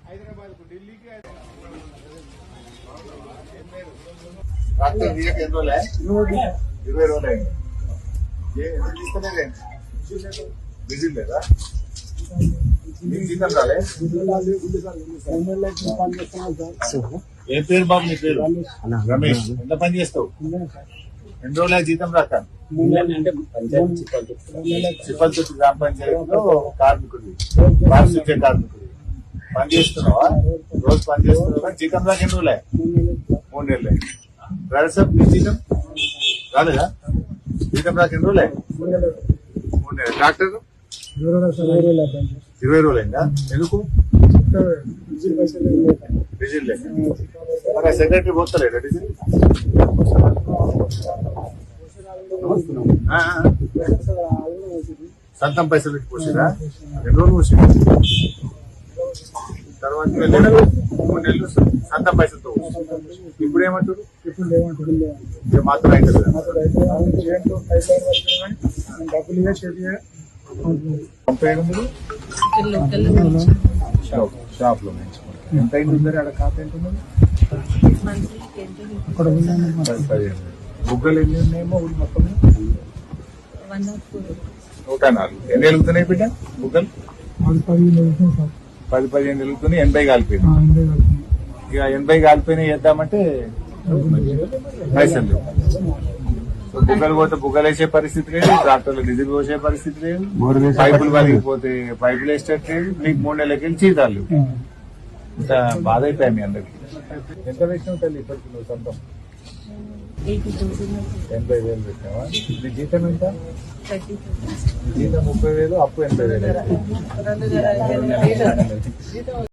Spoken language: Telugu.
హైదరాబాద్ కు ఢిల్లీకి డాక్టర్ దిగక ఎన్ని రోజులే 20 రోజులైంది. ఎందుకు తీసుకునేది బిజీ లేదా మీకు జీతం రాలే? ఏ పేరు బాబు నీ పేరు? రమేష్. ఎంత పని చేస్తావు? 2 రోజుల జీతం రాక చిప్పల్తోటి గ్రామ పంచాయతీలో కార్మికుడి పారిశుద్ధ్య కార్మికుడి పని చేస్తున్నావా? రోజు పని చేస్తున్నావా? జీతం రాక 2 రోజులే 3 నెలలే రాదు సార్. మీ జీతం రాలేదా? జీతం రాక 2 రోజులే 3 నెలలు. డాక్టర్ 20 రోజులైందా? ఎందుకు? డీజిల్ లేక. మరి సెక్రటరీ పోతలేదా డీజిల్? సొంతం పైసలు పెట్టి పోసిరా? 2 రోజులు పోసిరా? తర్వాత 3 నెలలు సొంతం పైసలతో ఇప్పుడు ఏమంటారు? ఇప్పుడు మాత్రం అయితే షాప్ లో ఎంత అయింది? ఆడ ఖాతా ఎంత ఉంది? బుగ్గలు ఎన్ని ఉన్నాయేమో మొత్తం 104. ఎన్ని వెలుగుతున్నాయి బిడ్డ బుగ్గలు? 10-15 వెలుగుతున్నాయి. 80 కాలిపోయింది. ఇక 80 కాలిపోయినా వేద్దామంటే పైసలు లేవు. బుగ్గలు పోతే బుగ్గలు వేసే పరిస్థితి లేదు, ట్రాక్టర్లు డీజిల్ పోసే పరిస్థితి లేదు, పైపులు వలిగిపోతే పైపులు వేసేటట్టు లేదు. మీకు 3 నెలలకి వెళ్ళి జీతాలు లేవు. ఇంత బాధ అయిపోయాయి మీ అందరికి. ఎంత వేసినావు తల్లి ఇప్పటికి నువ్వు సొంతం? 80,000 పెట్టినావా? నీ జీతం ఎంత? జీతం 30,000, అప్పు 80,000.